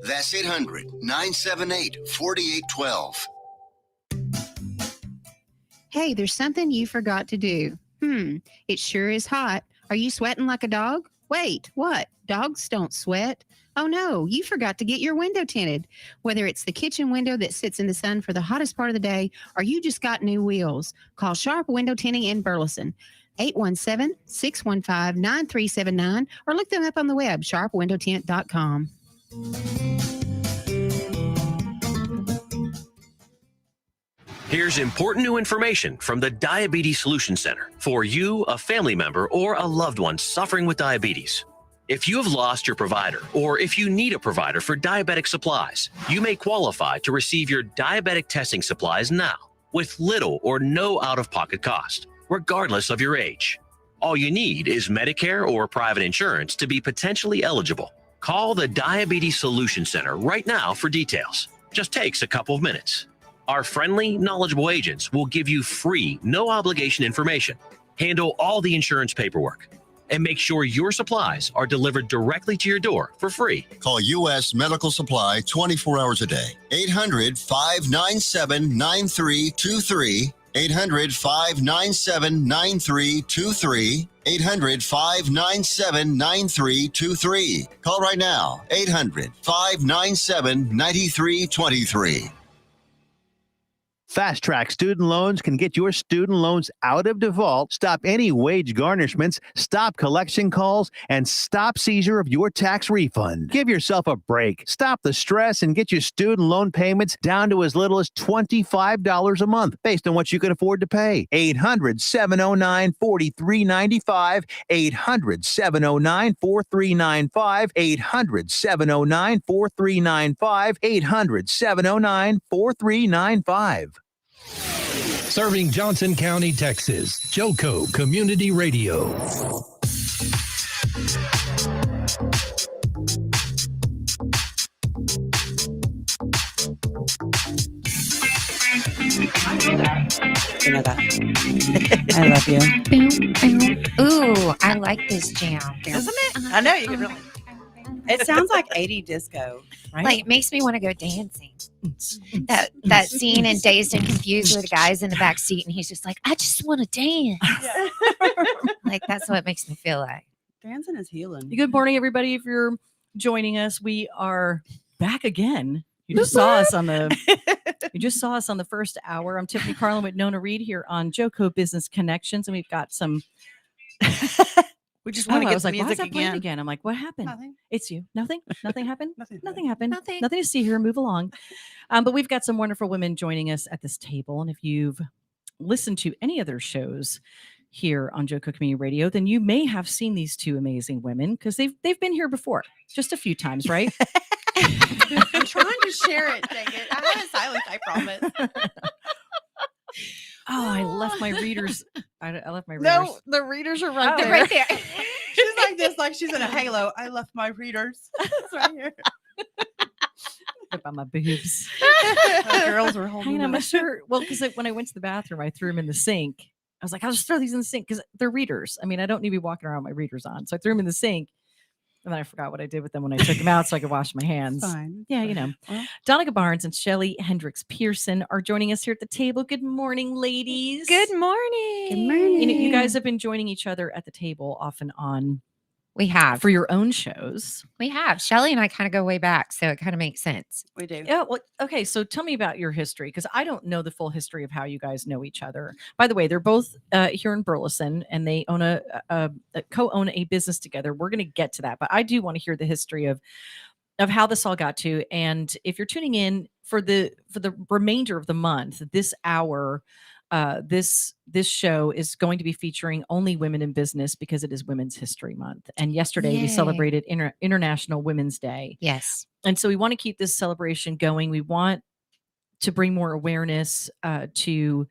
That's 800-978-4812. Hey, there's something you forgot to do. It sure is hot. Are you sweating like a dog? Wait, what? Dogs don't sweat. Oh no, you forgot to get your window tinted. Whether it's the kitchen window that sits in the sun for the hottest part of the day, or you just got new wheels, call Sharp Window Tinting in Burleson. 817-615-9379, or look them up on the web, sharpwindowtint.com. Here's important new information from the Diabetes Solution Center for you, a family member, or a loved one suffering with diabetes. If you have lost your provider, or if you need a provider for diabetic supplies, you may qualify to receive your diabetic testing supplies now with little or no out-of-pocket cost, regardless of your age. All you need is Medicare or private insurance to be potentially eligible. Call the Diabetes Solution Center right now for details. Just takes a couple of minutes. Our friendly, knowledgeable agents will give you free, no-obligation information, handle all the insurance paperwork, and make sure your supplies are delivered directly to your door for free. Call U.S. Medical Supply 24 hours a day. 800-597-9323. 800-597-9323. 800-597-9323. Call right now. 800-597-9323. Fast Track Student Loans can get your student loans out of default, stop any wage garnishments, stop collection calls, and stop seizure of your tax refund. Give yourself a break. Stop the stress and get your student loan payments down to as little as $25 a month based on what you can afford to pay. 800-709-4395. 800-709-4395. 800-709-4395. 800-709-4395. Serving Johnson County, Texas. JoCo Community Radio. You know that. I love you. Ooh, I like this jam. Isn't it? I know you can really. It sounds like 80 disco, right? Like, it makes me want to go dancing. That scene in Dazed and Confused where the guy's in the back seat and he's just like, I just want to dance. Yeah. Like, that's what it makes me feel like. Dancing is healing. Good morning, everybody. If you're joining us, we are back again. You just saw us on the first hour. I'm Tiffany Carlin with Nona Reed here on JoCo Business Connections, and we've got some. We just want to get the music why is that playing again. again. I'm like, what happened? Nothing. It's you. Nothing happened. Nothing happened. Nothing. Nothing to see here. Move along. But we've got some wonderful women joining us at this table, and if you've listened to any other shows here on JoCo Community Radio, then you may have seen these two amazing women because they've been here before, just a few times, right? I'm trying to share it, dang it. I have a silence, I promise. Oh, I left my readers. I left my readers. No, the readers are right there. Right there. She's like this, like she's in a halo. I left my readers. It's right here. By my boobs. My girls were holding Hanging on them. my shirt. Well, because when I went to the bathroom, I threw them in the sink. I was like, I'll just throw these in the sink because they're readers. I mean, I don't need to be walking around with my readers on. So I threw them in the sink. And then I forgot what I did with them when I took them out so I could wash my hands. Fine. Yeah, you know. Well, Donica Barnes and Shelly Hendrix Pearson are joining us here at the table. Good morning, ladies. Good morning. Good morning. You know, you guys have been joining each other at the table off and on We have. for your own shows. We have. Shelly and I kind of go way back, so it kind of makes sense. we do. Yeah, well, okay. So tell me about your history because I don't know the full history of how you guys know each other. By the way, they're both here in Burleson, and they own co-own a business together. We're going to get to that, but I do want to hear the history of how this all got to. And if you're tuning in for the remainder of the month, this hour, this show is going to be featuring only women in business because it is Women's History Month. And yesterday we Yay. celebrated International Women's Day. Yes. And so we want to keep this celebration going. We want to bring more awareness to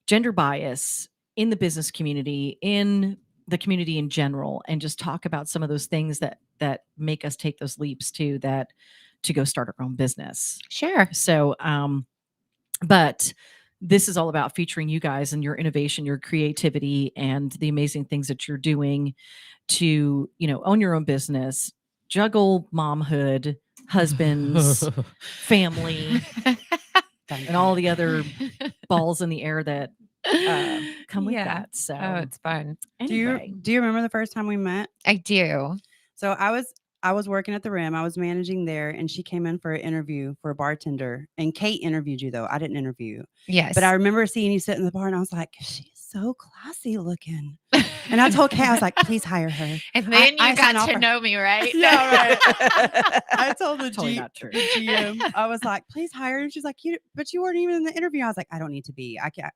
gender bias in the business community, in the community in general, and just talk about some of those things that make us take those leaps to go start our own business. Sure. So, but this is all about featuring you guys and your innovation, your creativity, and the amazing things that you're doing to, own your own business, juggle momhood, husbands, family, and all the other balls in the air that come with Yeah. that. So Oh, it's fun. anyway, Do you remember the first time we met? I do. So I was working at the Rim. I was managing there, and she came in for an interview for a bartender. And Kate interviewed you though. I didn't interview you, Yes. but I remember seeing you sit in the bar, and I was like, she's so classy looking. And I told Kate, I was like, please hire her. And then I you signed got to off- know me, right? Yeah, right. I told the, Totally not true. the GM, I was like, please hire her. And she's like, but you weren't even in the interview. I was like, I don't need to be. I can't.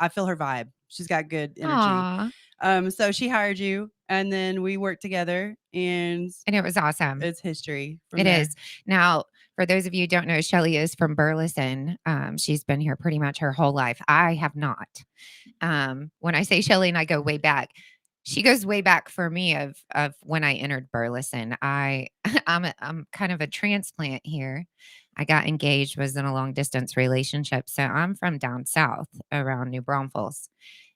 I feel her vibe. She's got good energy. Aw. So she hired you, and then we worked together, and And it was awesome. it's history. It is. Now, for those of you who don't know, Shelly is from Burleson. She's been here pretty much her whole life. I have not. When I say Shelly and I go way back, she goes way back for me of when I entered Burleson. I'm kind of a transplant here. I got engaged, was in a long distance relationship. So I'm from down south around New Braunfels.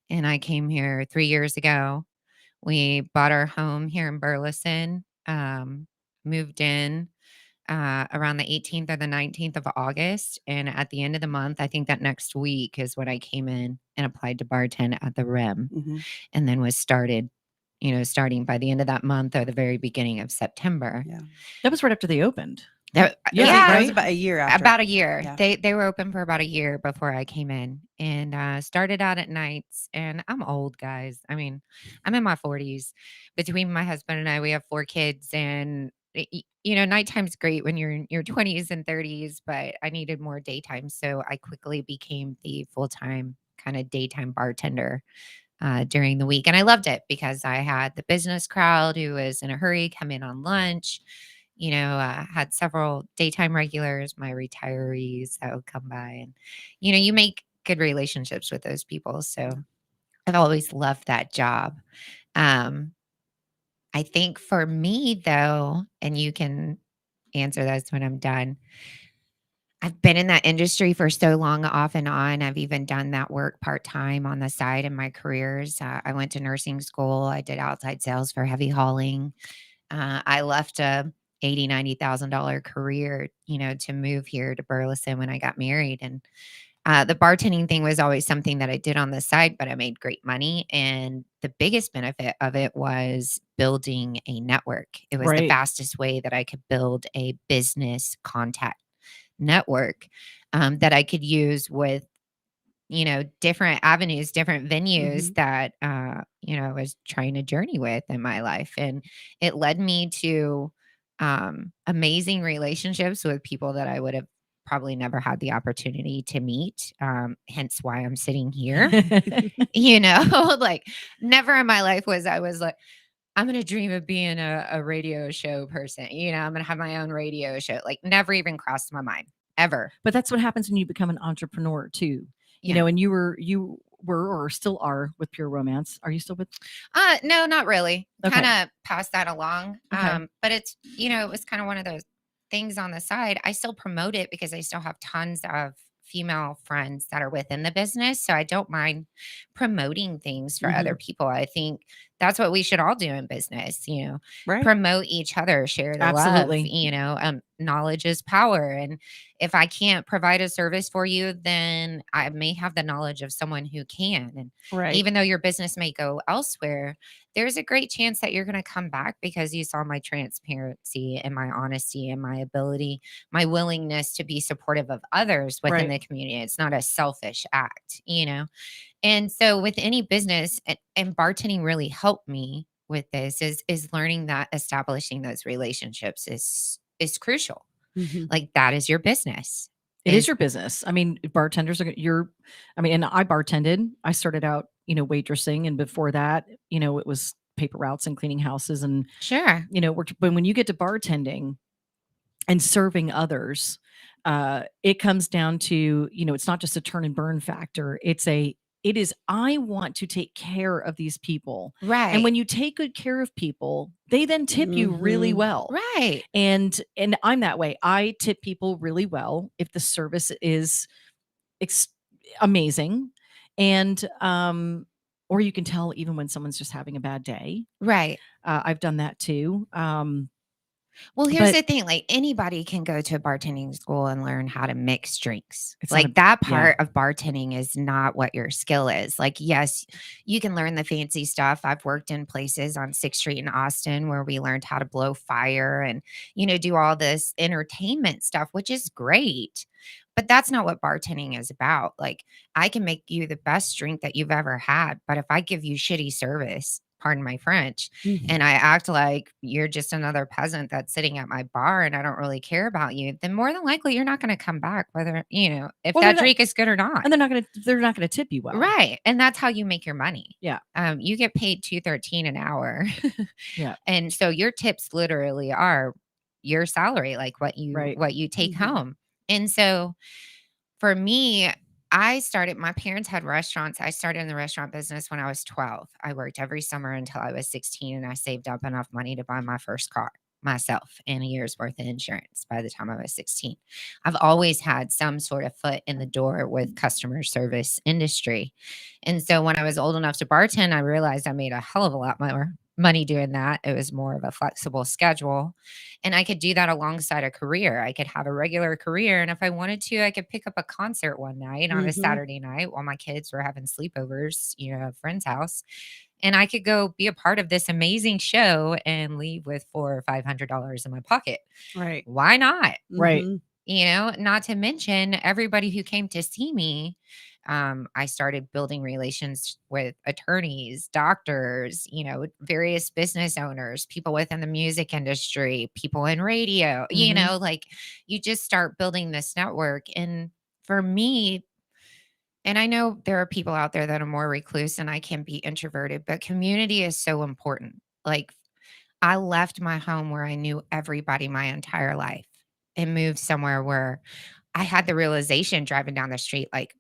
And I came here 3 years ago. We bought our home here in Burleson, moved in around the 18th or the 19th of August. And at the end of the month, I think that next week is when I came in and applied to bartend at the Rim, and then was starting by the end of that month or the very beginning of September. Yeah. That was right after they opened. That Yeah. was about a year after. About a year. Yeah. They were open for about a year before I came in, and started out at nights. And I'm old, guys. I mean, I'm in my 40s. Between my husband and I, we have 4 kids, and nighttime's great when you're in your 20s and 30s, but I needed more daytime, so I quickly became the full-time kind of daytime bartender during the week. And I loved it because I had the business crowd who was in a hurry come in on lunch. Had several daytime regulars, my retirees that would come by, and you make good relationships with those people. So I've always loved that job. I think for me though, and you can answer this when I'm done, I've been in that industry for so long, off and on. I've even done that work part-time on the side in my careers. I went to nursing school. I did outside sales for heavy hauling. I left a $80,000-$90,000 career, to move here to Burleson when I got married. And the bartending thing was always something that I did on the side, but I made great money. And the biggest benefit of it was building a network. It was the Right. fastest way that I could build a business contact network that I could use with different avenues, different venues that, I was trying to journey with in my life. And it led me to amazing relationships with people that I would have probably never had the opportunity to meet. Hence why I'm sitting here. Like never in my life was like, I'm going to dream of being a radio show person. I'm going to have my own radio show. Like never even crossed my mind ever. But that's what happens when you become an entrepreneur too. And you were or still are with Pure Romance. Are you still with? No, not really. Okay. Kind of passed that along. Okay. But it's, it was kind of one of those things on the side. I still promote it because I still have tons of female friends that are within the business. So I don't mind promoting things for other people. I think that's what we should all do in business, Right. promote each other, share the Absolutely. love, knowledge is power. And if I can't provide a service for you, then I may have the knowledge of someone who can. And Right. even though your business may go elsewhere, there's a great chance that you're going to come back because you saw my transparency and my honesty and my ability, my willingness to be supportive of others within the community. It's not a selfish act, And so with any business, and bartending really helped me with this, is learning that establishing those relationships is crucial. Like that is your business. It is your business. I mean, bartenders are and I bartended. I started out, waitressing. And before that, it was paper routes and cleaning houses. And, Sure. but when you get to bartending and serving others, it comes down to, it's not just a turn and burn factor. It is, I want to take care of these people. Right. And when you take good care of people, they then tip you really well. Right. And I'm that way. I tip people really well if the service is amazing. And, or you can tell even when someone's just having a bad day. Right. I've done that too. Well, here's But the thing, like anybody can go to a bartending school and learn how to mix drinks. It's not Like a- that yeah. part of bartending is not what your skill is. Like, yes, you can learn the fancy stuff. I've worked in places on 6th Street in Austin where we learned how to blow fire and, do all this entertainment stuff, which is great. But that's not what bartending is about. Like, I can make you the best drink that you've ever had, but if I give you shitty service, pardon my French, and I act like you're just another peasant that's sitting at my bar and I don't really care about you, then more than likely you're not going to come back, whether, if Well, that they're drink is good or not. and they're not gonna tip you well. Right. And that's how you make your money. Yeah. You get paid $2.13 an hour. Yeah. And so your tips literally are your salary, like what you take home. And so for me, my parents had restaurants. I started in the restaurant business when I was 12. I worked every summer until I was 16 and I saved up enough money to buy my first car myself and a year's worth of insurance by the time I was 16. I've always had some sort of foot in the door with customer service industry. And so when I was old enough to bartend, I realized I made a hell of a lot more money doing that. It was more of a flexible schedule. And I could do that alongside a career. I could have a regular career. And if I wanted to, I could pick up a concert one night on a Saturday night while my kids were having sleepovers, at a friend's house. And I could go be a part of this amazing show and leave with $400 or $500 in my pocket. Right. Why not? Right. Not to mention everybody who came to see me. I started building relations with attorneys, doctors, various business owners, people within the music industry, people in radio, like you just start building this network. And for me, and I know there are people out there that are more recluse and I can be introverted, but community is so important. Like I left my home where I knew everybody my entire life and moved somewhere where I had the realization driving down the street, like,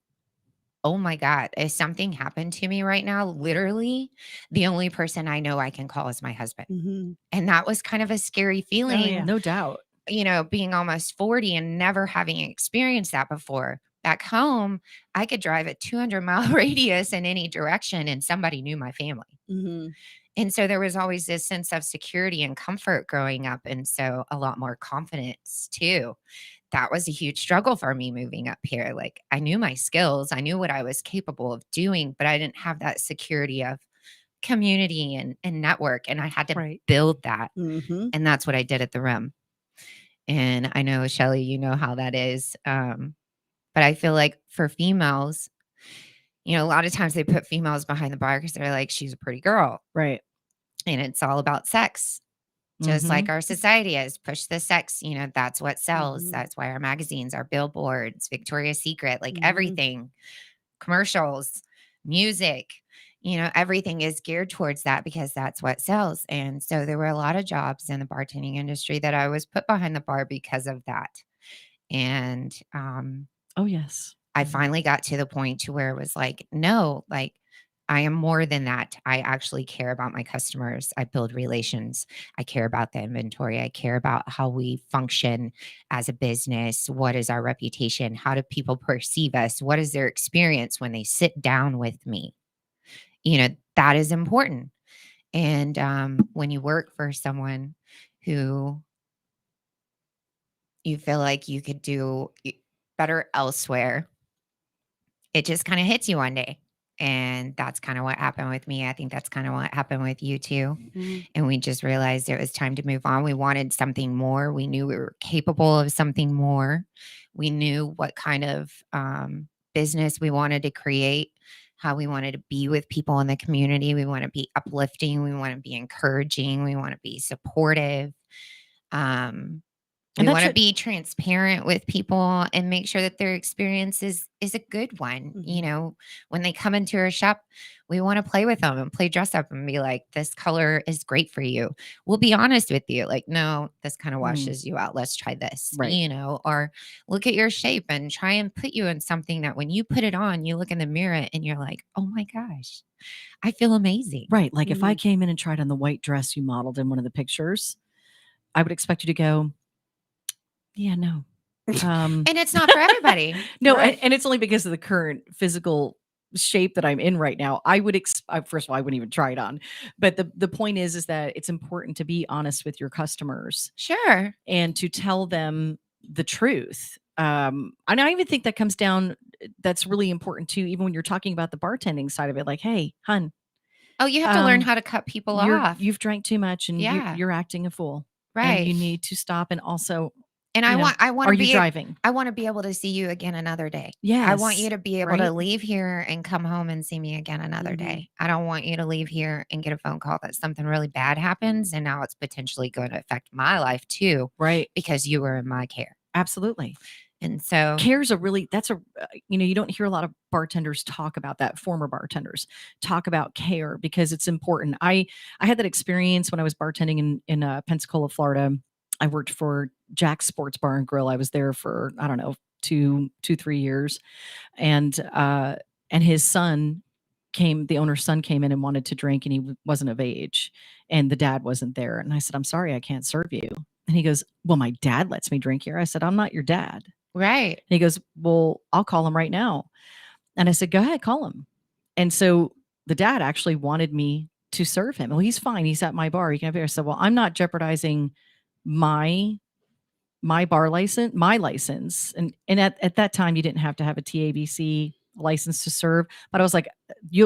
oh my God, if something happened to me right now, literally the only person I know I can call is my husband. And that was kind of a scary feeling, No doubt. being almost 40 and never having experienced that before. Back home, I could drive a 200-mile radius in any direction and somebody knew my family. And so there was always this sense of security and comfort growing up. And so a lot more confidence too. That was a huge struggle for me moving up here. Like I knew my skills, I knew what I was capable of doing, but I didn't have that security of community and network. And I had to build that. And that's what I did at the Rim. And I know, Shelly, you know how that is. But I feel like for females, a lot of times they put females behind the bar because they're like, she's a pretty girl. Right. And it's all about sex. Just like our society is, push the sex, that's what sells. That's why our magazines, our billboards, Victoria's Secret, like everything, commercials, music, everything is geared towards that because that's what sells. And so there were a lot of jobs in the bartending industry that I was put behind the bar because of that. And oh yes, I finally got to the point to where it was like, no, like I am more than that. I actually care about my customers. I build relations. I care about the inventory. I care about how we function as a business. What is our reputation? How do people perceive us? What is their experience when they sit down with me? That is important. And when you work for someone who you feel like you could do better elsewhere, it just kind of hits you one day. And that's kind of what happened with me. I think that's kind of what happened with you too. And we just realized it was time to move on. We wanted something more. We knew we were capable of something more. We knew what kind of business we wanted to create, how we wanted to be with people in the community. We want to be uplifting. We want to be encouraging. We want to be supportive. We want to be transparent with people and make sure that their experience is a good one. When they come into our shop, we want to play with them and play dress up and be like, this color is great for you. We'll be honest with you. Like, no, this kind of washes you out. Let's try this, or look at your shape and try and put you in something that when you put it on, you look in the mirror and you're like, oh my gosh, I feel amazing. Right. Like if I came in and tried on the white dress you modeled in one of the pictures, I would expect you to go, yeah, no. And it's not for everybody. No, and it's only because of the current physical shape that I'm in right now, I would first of all, I wouldn't even try it on. But the point is that it's important to be honest with your customers. Sure. And to tell them the truth. And I even think that comes down, that's really important too, even when you're talking about the bartending side of it. Like, hey, hun. Oh, you have to learn how to cut people off. You've drank too much and you're acting a fool. Right. And you need to stop. And also, and I want are you driving? I want to be able to see you again another day. Yes. I want you to be able to leave here and come home and see me again another day. I don't want you to leave here and get a phone call that something really bad happens and now it's potentially going to affect my life too. Right. Because you were in my care. Absolutely. And so care's you don't hear a lot of bartenders talk about that, former bartenders talk about care, because it's important. I had that experience when I was bartending in Pensacola, Florida. I worked for Jack's Sports Bar and Grill. I was there for, I don't know, 3 years. And his son the owner's son came in and wanted to drink, and he wasn't of age, and the dad wasn't there. And I said, I'm sorry, I can't serve you. And he goes, well, my dad lets me drink here. I said, I'm not your dad. Right. And he goes, well, I'll call him right now. And I said, go ahead, call him. And so the dad actually wanted me to serve him. Well, he's fine. He's at my bar. He can have beer. I said, well, I'm not jeopardizing my bar license, my license. And at that time, you didn't have to have a TABC license to serve. But I was like,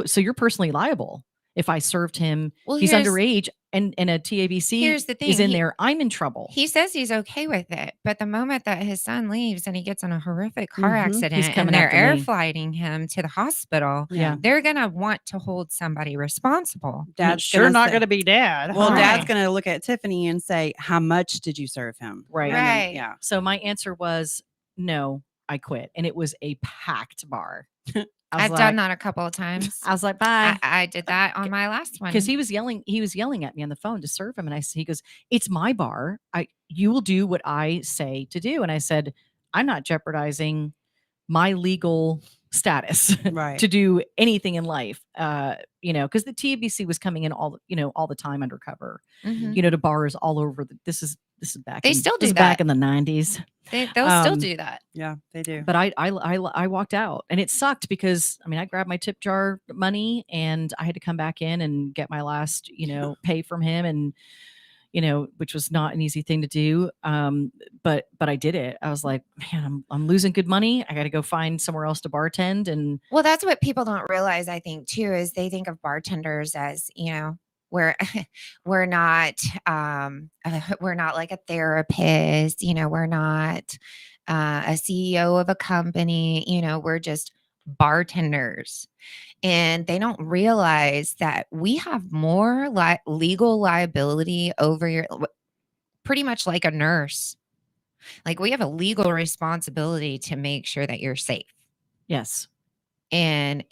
so you're personally liable. If I served him, he's underage and a TABC is in there, I'm in trouble. He says he's okay with it. But the moment that his son leaves and he gets in a horrific car accident and they're air flighting him to the hospital, they're going to want to hold somebody responsible. Dad's sure not going to be dad. Well, Dad's going to look at Tiffany and say, how much did you serve him? Right. Right. Yeah. So my answer was, no, I quit. And it was a packed bar. I've done that a couple of times. I was like, bye. I did that on my last one. Because he was yelling at me on the phone to serve him. And he goes, it's my bar. You will do what I say to do. And I said, I'm not jeopardizing my legal status to do anything in life. Because the TABC was coming in all the time undercover, to bars all over. This is back. They still do that. Back in the 90s. They'll still do that. Yeah, they do. But I walked out, and it sucked because I grabbed my tip jar money and I had to come back in and get my last, pay from him, and which was not an easy thing to do. But I did it. I was like, man, I'm losing good money. I got to go find somewhere else to bartend. And well, that's what people don't realize, I think, too, is they think of bartenders as, we're not like a therapist, we're not a CEO of a company, we're just bartenders. And they don't realize that we have more legal liability over pretty much like a nurse. Like we have a legal responsibility to make sure that you're safe. Yes. And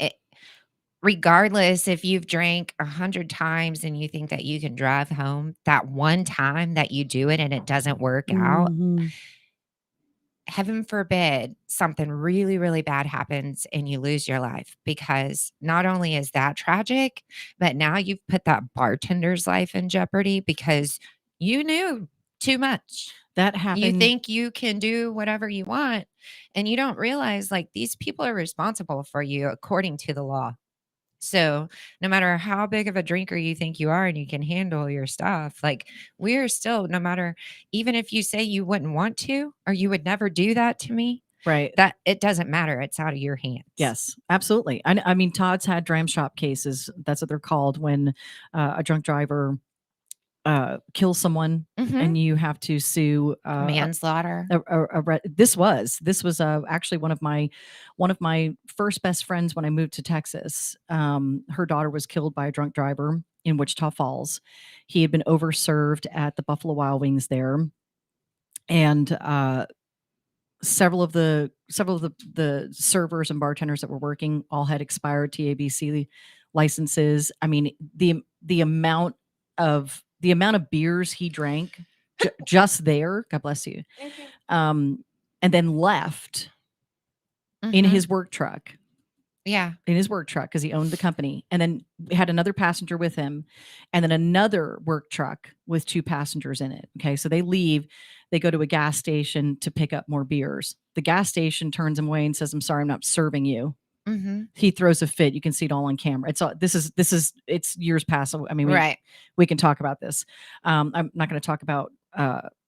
regardless if you've drank 100 times and you think that you can drive home, that one time that you do it and it doesn't work out, heaven forbid something really, really bad happens and you lose your life, because not only is that tragic, but now you've put that bartender's life in jeopardy because you knew too much. That happened. You think you can do whatever you want, and you don't realize like these people are responsible for you according to the law. So no matter how big of a drinker you think you are and you can handle your stuff, like we're still, no matter, even if you say you wouldn't want to, or you would never do that to me, right? That it doesn't matter. It's out of your hands. Yes, absolutely. Todd's had dram shop cases. That's what they're called when a drunk driver kills someone and you have to sue manslaughter. This was actually one of my first best friends when I moved to Texas. Her daughter was killed by a drunk driver in Wichita Falls. He had been overserved at the Buffalo Wild Wings there, and several of the servers and bartenders that were working all had expired TABC licenses. The amount of beers he drank just there, God bless you, and then left in his work truck. Yeah. In his work truck, because he owned the company. And then had another passenger with him, and then another work truck with 2 passengers in it. Okay. So they leave, they go to a gas station to pick up more beers. The gas station turns him away and says, I'm sorry, I'm not serving you. He throws a fit. You can see it all on camera. It's years past. I mean, Right. we can talk about this. I'm not going to talk about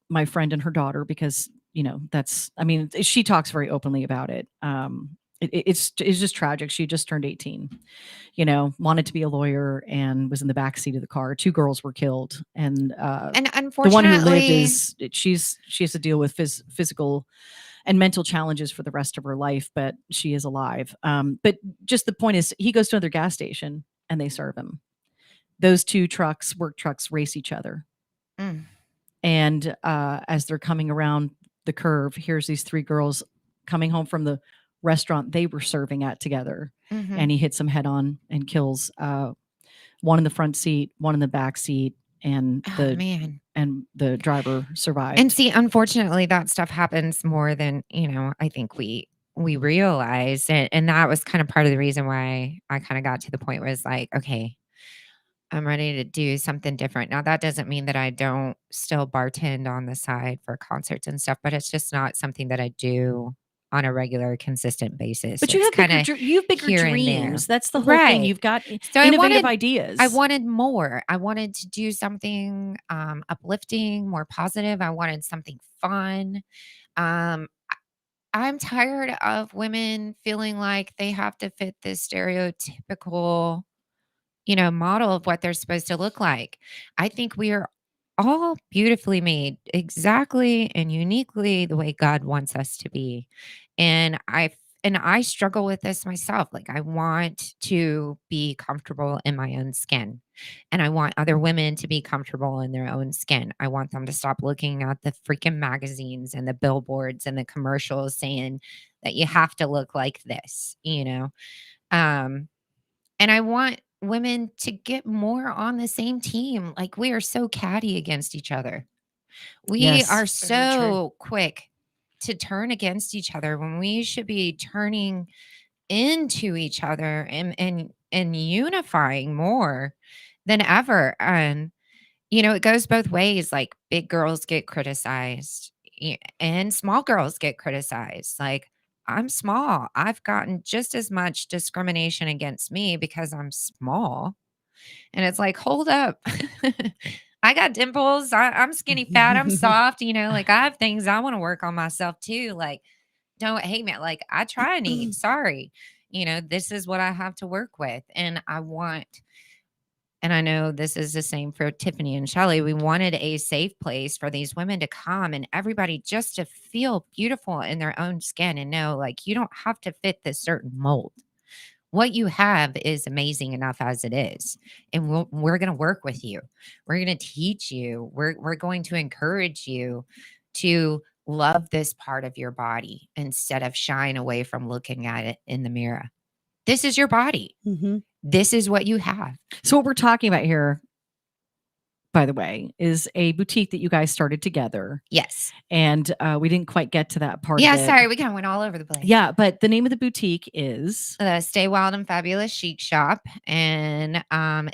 my friend and her daughter because she talks very openly about it. It's just tragic. She just turned 18, wanted to be a lawyer and was in the back seat of the car. 2 girls were killed, and And the one who lived unfortunately, she has to deal with physical and mental challenges for the rest of her life, but she is alive. But just the point is, he goes to another gas station and they serve him. Those 2 work trucks, race each other. Mm. And as they're coming around the curve, here's these 3 girls coming home from the restaurant they were serving at together. And he hits them head on and kills one in the front seat, one in the back seat, and the driver survived. And see, unfortunately, that stuff happens more than, I think we realize. And that was kind of part of the reason why I kind of got to the point where it's like, okay, I'm ready to do something different. Now, that doesn't mean that I don't still bartend on the side for concerts and stuff, but it's just not something that I do on a regular, consistent basis. But you have bigger here and there. dreams. That's the whole thing. You've got innovative ideas. I wanted more. I wanted to do something uplifting, more positive. I wanted something fun. I'm tired of women feeling like they have to fit this stereotypical, model of what they're supposed to look like. I think we are all beautifully made exactly and uniquely the way God wants us to be. And I struggle with this myself. Like, I want to be comfortable in my own skin. And I want other women to be comfortable in their own skin. I want them to stop looking at the freaking magazines and the billboards and the commercials saying that you have to look like this, And I want women to get more on the same team. Like, we are so catty against each other. We are so quick to turn against each other when we should be turning into each other and unifying more than ever. And, it goes both ways. Like, big girls get criticized and small girls get criticized. Like, I'm small. I've gotten just as much discrimination against me because I'm small. And it's like, hold up. I got dimples. I'm skinny fat. I'm soft. Like, I have things I want to work on myself too. Like, don't hate me. Like, I try and eat. Sorry. This is what I have to work with. And I know this is the same for Tiffany and Shelly. We wanted a safe place for these women to come and everybody just to feel beautiful in their own skin and know, like, you don't have to fit this certain mold. What you have is amazing enough as it is. And we're going to work with you. We're going to teach you. We're going to encourage you to love this part of your body instead of shying away from looking at it in the mirror. This is your body. This is what you have. So what we're talking about here, by the way, is a boutique that you guys started together. Yes. And we didn't quite get to that part. Yeah, of it. sorry. We kind of went all over the place. Yeah, but the name of the boutique is Stay Wild and Fabulous Chic Shop. And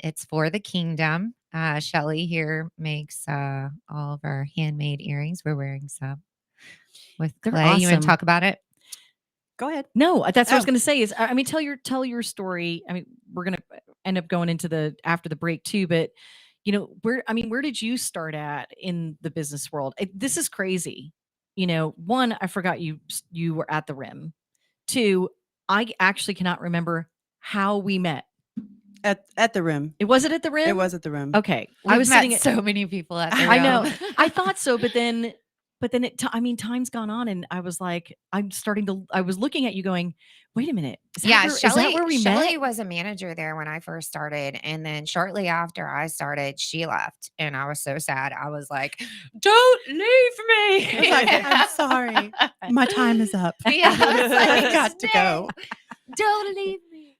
it's for the kingdom. Shelly here makes all of our handmade earrings. We're wearing some with clay. Awesome. You want to talk about it? Go ahead. No, that's what I was going to say is, tell your story. I mean, we're going to end up going into after the break too, but where did you start at in the business world? This is crazy. One, I forgot you were at the Rim. 2, I actually cannot remember how we met. At the Rim. Was it at the Rim? It was at the Rim. Okay. I was met so many people at the Rim. I know. I thought so, but then time's gone on, and I was like, I was looking at you going, wait a minute. Is that where we met? Shelly was a manager there when I first started. And then shortly after I started, she left. And I was so sad. I was like, don't leave me. I'm sorry. My time is up. Yeah, I got to go. Don't leave me.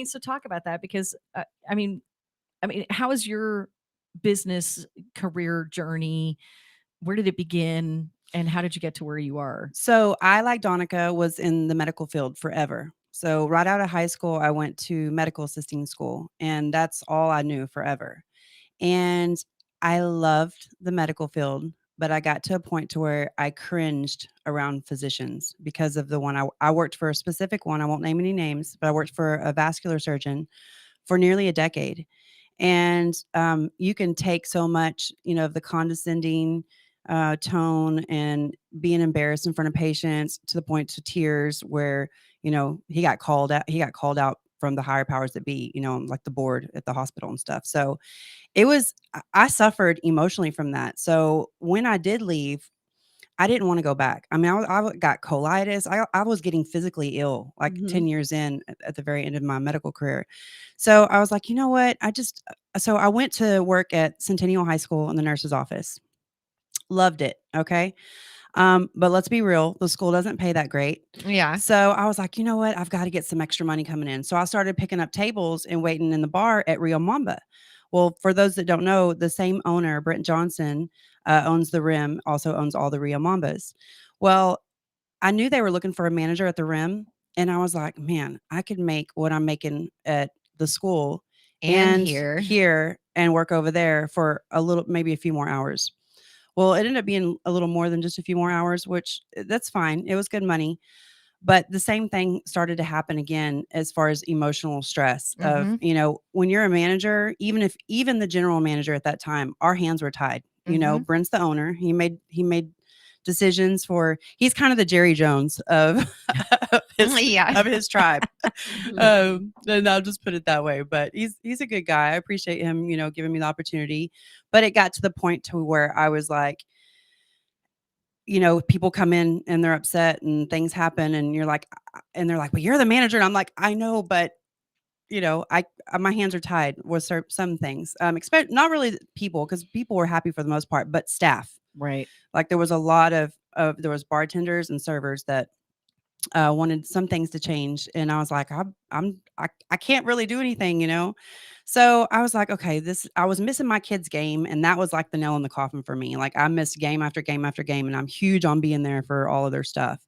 So talk about that because, how is your business career journey? Where did it begin and how did you get to where you are? So I, like Donica, was in the medical field forever. So right out of high school, I went to medical assisting school and that's all I knew forever. And I loved the medical field. but I got to a point to where I cringed around physicians because of the one I worked for a specific one. I won't name any names, but I worked for a vascular surgeon for nearly a decade. And you can take so much, of the condescending tone and being embarrassed in front of patients to the point to tears where, he got called out. He got called out from the higher powers that be, like the board at the hospital and stuff. So I suffered emotionally from that. So when I did leave, I didn't want to go back. I mean, I got colitis. I was getting physically ill, like 10 years in at the very end of my medical career. So I was like, you know what? So I went to work at Centennial High School in the nurse's office. Loved it. Okay. But let's be real, the school doesn't pay that great. Yeah. So I was like, you know what? I've got to get some extra money coming in. So I started picking up tables and waiting in the bar at Rio Mamba. Well, for those that don't know, the same owner, Brent Johnson, owns the Rim, also owns all the Rio Mambas. Well, I knew they were looking for a manager at the Rim. And I was like, man, I could make what I'm making at the school And here. here and work over there for maybe a few more hours. Well, it ended up being a little more than just a few more hours, which that's fine. It was good money. But the same thing started to happen again as far as emotional stress of, when you're a manager, even the general manager at that time, our hands were tied. Brent's the owner. He made decisions he's kind of the Jerry Jones of his tribe. And I'll just put it that way. But he's a good guy. I appreciate him, giving me the opportunity. But it got to the point to where I was like, people come in and they're upset and things happen and you're like, and they're like, well, you're the manager. And I'm like, I know, but my hands are tied with some things. Expect not really people, because people were happy for the most part, but staff. Right. Like there was a lot of there was bartenders and servers that wanted some things to change. And I was like, I can't really do anything, So I was like, okay, I was missing my kids' game. And that was like the nail in the coffin for me. Like I missed game after game after game. And I'm huge on being there for all of their stuff.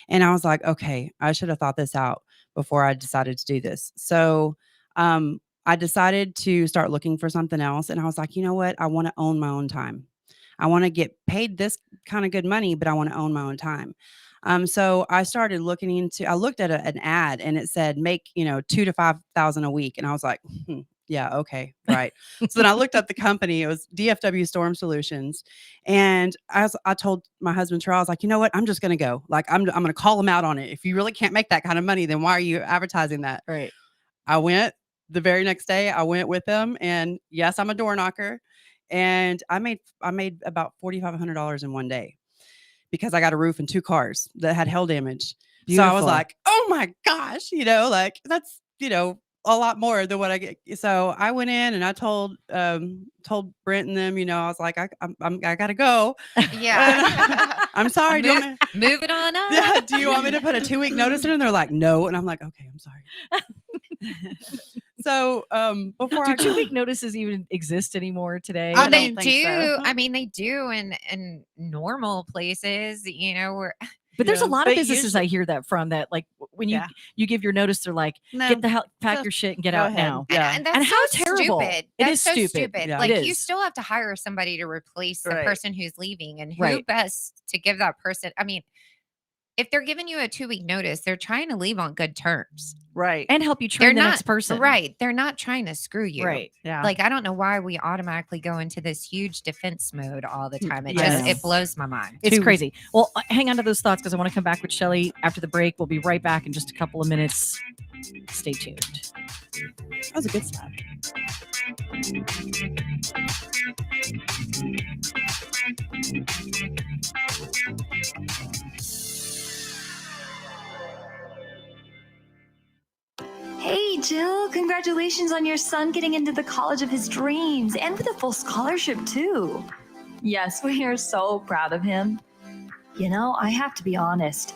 And I was like, okay, I should have thought this out before I decided to do this. So I decided to start looking for something else. And I was like, you know what? I want to own my own time. I want to get paid this kind of good money, but I want to own my own time. So I started I looked at an ad and it said, make, $2,000 to $5,000 a week. And I was like, yeah, okay. Right. So then I looked up the company. It was DFW Storm Solutions. And I told my husband, Charles, like, you know what? I'm just going to go. Like, I'm going to call him out on it. If you really can't make that kind of money, then why are you advertising that? Right. I went the very next day. I went with them, and yes, I'm a door knocker. And I made about $4,500 in one day because I got a roof and 2 cars that had hail damage. Beautiful. So I was like, oh my gosh, like that's, a lot more than what I get. So I went in and I told Brent and them, I was like, I gotta go. Yeah. I'm sorry. Moving on up. Yeah. Do you want me to put a 2-week notice in? And they're like, no. And I'm like, okay, I'm sorry. So before do 2-week notices even exist anymore today? Oh, they don't think do. so. I mean, they do in normal places, where. But there's a lot of But businesses I hear that from, that like when you give your notice, they're like, get the hell, pack your shit and get out now. Yeah. And that's And how so terrible. stupid. It That's is so stupid. Yeah. Like It you is. still have to hire somebody to replace the Right. person who's leaving, and who Right. best to give that person. I mean, if they're giving you a 2-week notice, they're trying to leave on good terms. Right. And help you train They're the not next person. right. They're not trying to screw you. Right. Yeah. Like, I don't know why we automatically go into this huge defense mode all the time. It Yes. just it blows my mind. It's Too- crazy. Well, hang on to those thoughts because I want to come back with Shelly after the break. We'll be right back in just a couple of minutes. Stay tuned. That was a good slap. Hey, Jill, congratulations on your son getting into the college of his dreams and with a full scholarship, too. Yes, we are so proud of him. I have to be honest.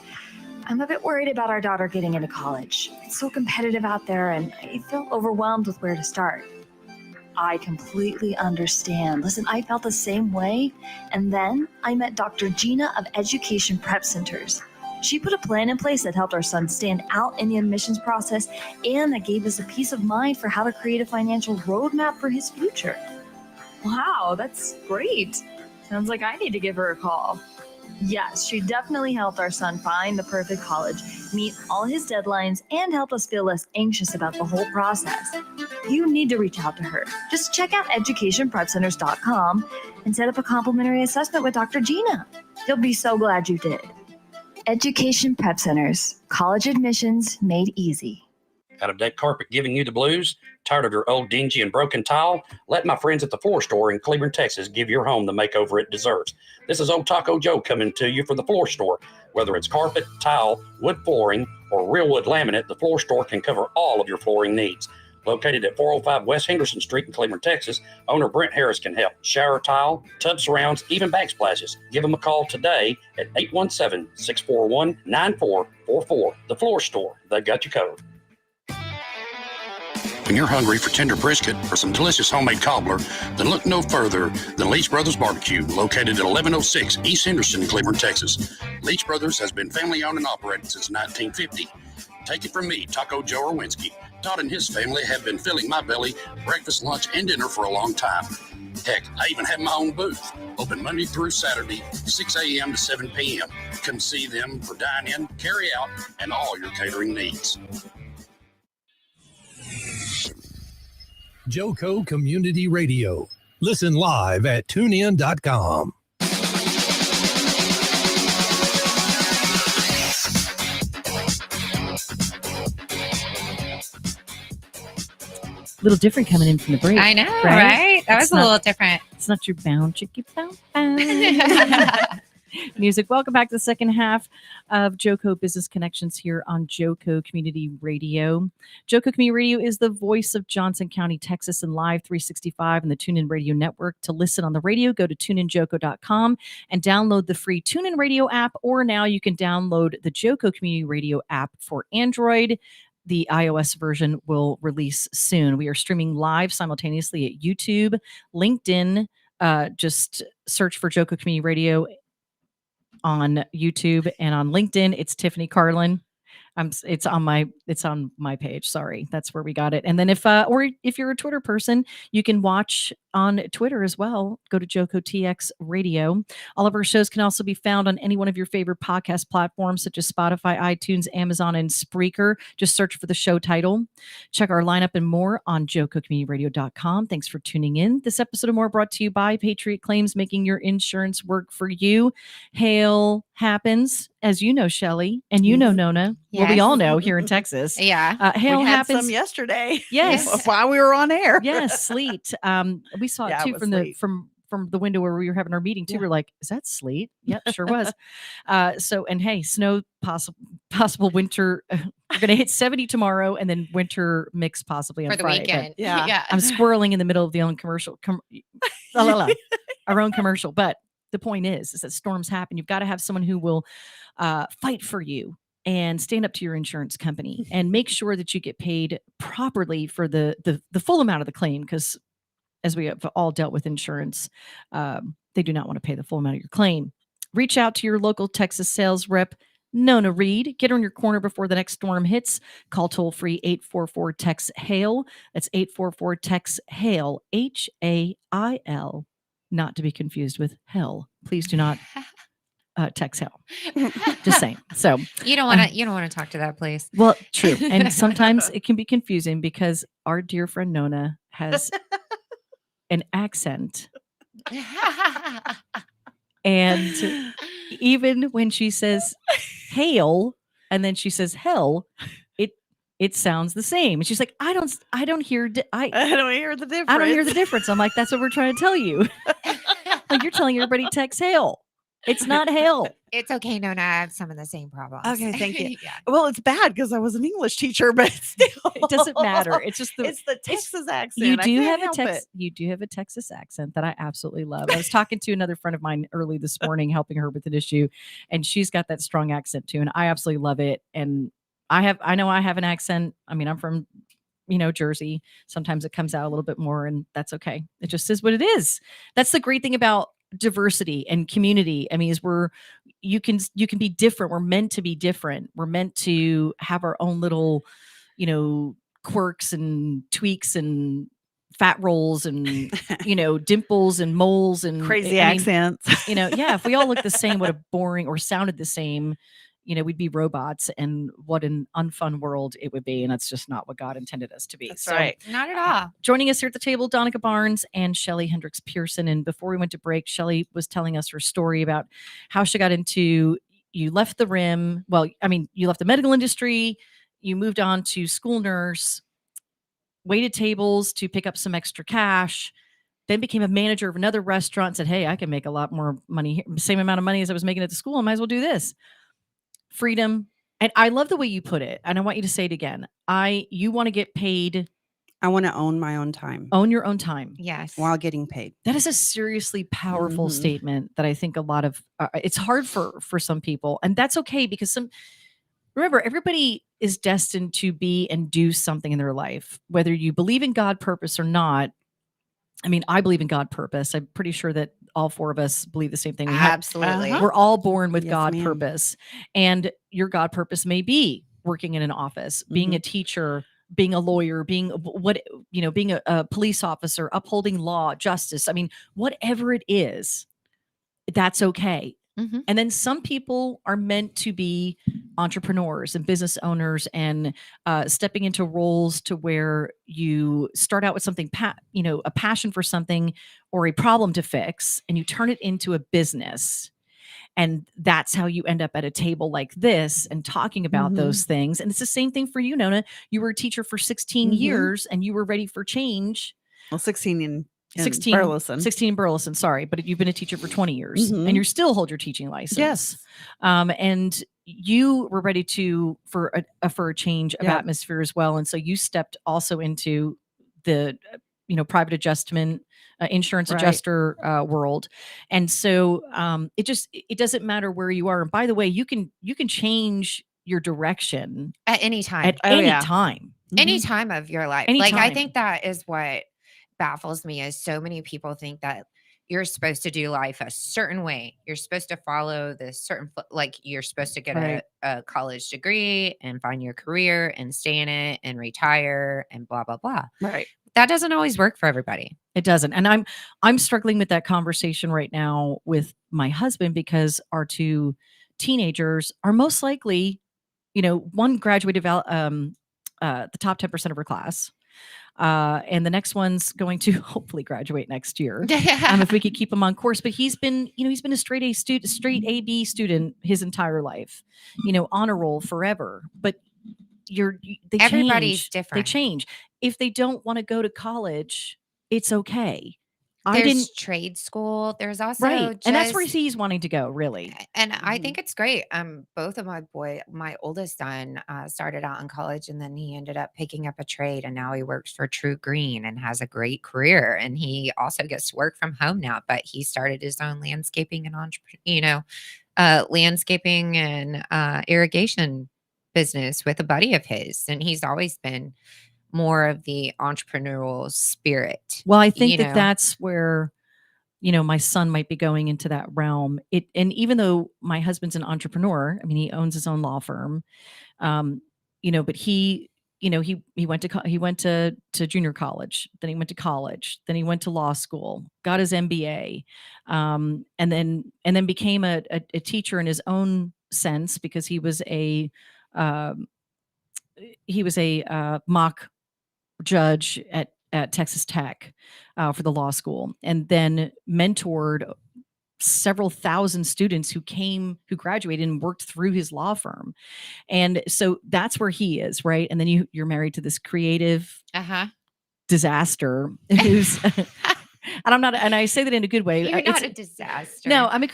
I'm a bit worried about our daughter getting into college. It's so competitive out there, and I feel overwhelmed with where to start. I completely understand. Listen, I felt the same way, and then I met Dr. Gina of Education Prep Centers. She put a plan in place that helped our son stand out in the admissions process, and that gave us a peace of mind for how to create a financial roadmap for his future. Wow, that's great. Sounds like I need to give her a call. Yes, she definitely helped our son find the perfect college, meet all his deadlines, and help us feel less anxious about the whole process. You need to reach out to her. Just check out educationprepcenters.com and set up a complimentary assessment with Dr. Gina. You'll be so glad you did. Education Prep Centers, college admissions made easy. Out of deck carpet giving you the blues? Tired of your old dingy and broken tile? Let my friends at the Floor Store in Cleveland, Texas give your home the makeover it deserves. This is Old Taco Joe coming to you for the Floor Store. Whether it's carpet, tile, wood flooring, or real wood laminate, the Floor Store can cover all of your flooring needs. Located at 405 West Henderson Street in Cleveland, Texas, owner Brent Harris can help. Shower tile, tub surrounds, even backsplashes. Give them a call today at 817-641-9444. The Floor Store, they've got you covered. When you're hungry for tender brisket or some delicious homemade cobbler, then look no further than Leach Brothers Barbecue, located at 1106 East Henderson in Cleveland, Texas. Leach Brothers has been family-owned and operated since 1950. Take it from me, Taco Joe Orwinski. Todd and his family have been filling my belly breakfast, lunch, and dinner for a long time. Heck, I even have my own booth, open Monday through Saturday, 6 a.m. to 7 p.m. Come see them for dine-in, carry-out, and all your catering needs. JoCo Community Radio. Listen live at tunein.com. Little different coming in from the break. I know, right? That was a little different. It's not your bound chicky bound. Music. Welcome back to the second half of JoCo Business Connections here on JoCo Community Radio. JoCo Community Radio is the voice of Johnson County, Texas, and Live 365 and the TuneIn Radio Network. To listen on the radio, go to tuneinjoco.com and download the free TuneIn Radio app, or now you can download the JoCo Community Radio app for Android. The iOS version will release soon. We are streaming live simultaneously at YouTube, LinkedIn. Just search for JoCo Community Radio on YouTube, and on LinkedIn, it's Tiffany Carlin. It's on my page. Sorry, that's where we got it. And then if you're a Twitter person, you can watch on Twitter as well. Go to JoCo TX Radio. All of our shows can also be found on any one of your favorite podcast platforms, such as Spotify, iTunes, Amazon, and Spreaker. Just search for the show title. Check our lineup and more on JoCoCommunityRadio.com. Thanks for tuning in. This episode of More brought to you by Patriot Claims, making your insurance work for you. Hail happens, as you know, Shelly, and you know, Nona. Yes. Well, we all know here in Texas. Yeah. Hail we had happens some yesterday. Yes. While we were on air. Yes, sleet. We saw it too was from sleet. from the window where we were having our meeting too. Yeah. We're like, is that sleet? Yep, sure was. And hey, snow possible winter. We're gonna hit 70 tomorrow, and then winter mix possibly on For the Friday. weekend. Yeah. I'm squirreling in the middle of the own commercial. Our own commercial. But the point is that storms happen. You've got to have someone who will fight for you and stand up to your insurance company and make sure that you get paid properly for the full amount of the claim, because as we have all dealt with insurance, they do not want to pay the full amount of your claim. Reach out to your local Texas sales rep, Nona Reed. Get her in your corner before the next storm hits. Call toll-free 844-TEX-HAIL. That's 844-TEX-HAIL, HAIL, not to be confused with hell. Please do not text hell. Just saying. So You don't want to talk to that place. well, true. And sometimes it can be confusing because our dear friend Nona has an accent. And even when she says hail and then she says hell, it sounds the same. And she's like, I don't hear the difference. I don't hear the difference. I don't hear the difference. I'm like, that's what we're trying to tell you. Like, you're telling everybody text hail. It's not hail. It's okay, Nona. I have some of the same problems. Okay, thank you. Yeah. Well, it's bad because I was an English teacher, but still. It doesn't matter. It's just it's the Texas accent. You I do can't have help it. You do have a Texas accent that I absolutely love. I was talking to another friend of mine early this morning, helping her with an issue, and she's got that strong accent too, and I absolutely love it. And I know I have an accent. I mean, I'm from Jersey. Sometimes it comes out a little bit more, and that's okay. It just is what it is. That's the great thing about diversity and community. I mean, is you can be different. We're meant to be different. We're meant to have our own little, quirks and tweaks and fat rolls and, dimples and moles and Crazy I mean, accents. yeah, if we all looked the same, what a boring or sounded the same, we'd be robots, and what an unfun world it would be. And that's just not what God intended us to be. That's right. Not at all. Joining us here at the table, Donica Barnes and Shelly Hendrix Pearson. And before we went to break, Shelly was telling us her story about how she got into, you left the rim. Well, I mean, you left the medical industry, you moved on to school nurse, waited tables to pick up some extra cash, then became a manager of another restaurant and said, hey, I can make a lot more money here, same amount of money as I was making at the school. I might as well do this. Freedom. And I love the way you put it. And I want you to say it again. You want to get paid. I want to own my own time. Own your own time. Yes. While getting paid. That is a seriously powerful statement that I think a lot of, it's hard for some people. And that's okay, because remember, everybody is destined to be and do something in their life, whether you believe in God purpose or not. I mean, I believe in God purpose. I'm pretty sure that all four of us believe the same thing. Absolutely. We're all born with Yes, God ma'am. purpose. And your God purpose may be working in an office, being a teacher, being a lawyer, being being a police officer, upholding law, justice. I mean, whatever it is, that's okay. Mm-hmm. And then some people are meant to be entrepreneurs and business owners and stepping into roles to where you start out with something, a passion for something or a problem to fix, and you turn it into a business. And that's how you end up at a table like this and talking about those things. And it's the same thing for you, Nona. You were a teacher for 16 years and you were ready for change. Well, 16 in 16 Burleson. 16 in Burleson, sorry, but you've been a teacher for 20 years and you still hold your teaching license. Yes. And you were ready for a change of atmosphere as well. And so you stepped also into the private adjustment, insurance adjuster world. And so it doesn't matter where you are. And by the way, you can change your direction At any time. at any time. Any time of your life. Anytime. Like, I think that is what baffles me, is so many people think that you're supposed to do life a certain way. You're supposed to follow this certain, like you're supposed to get a college degree and find your career and stay in it and retire and blah, blah, blah. Right. That doesn't always work for everybody. It doesn't. And I'm struggling with that conversation right now with my husband, because our two teenagers are most likely, one graduated the top 10% of her class. And the next one's going to hopefully graduate next year. If we could keep him on course. But he's been a straight A/B student his entire life, honor roll forever. But Everybody's different. They change. If they don't want to go to college, it's okay. There's trade school. There's also and that's where he's wanting to go, really. And I think it's great. Both of my oldest son started out in college, and then he ended up picking up a trade, and now he works for True Green and has a great career. And he also gets to work from home now, but he started his own landscaping and landscaping and irrigation business with a buddy of his. And he's always been more of the entrepreneurial spirit. Well, I think that's where, my son might be going into that realm. And even though my husband's an entrepreneur, I mean, he owns his own law firm, but he went to junior college, then he went to college, then he went to law school, got his MBA, and then became a teacher in his own sense, because he was a mock judge at Texas Tech for the law school, and then mentored several thousand students who graduated and worked through his law firm. And so that's where he is, right? And then you're married to this creative disaster who's and I say that in a good way. You're not a disaster. No, I'm a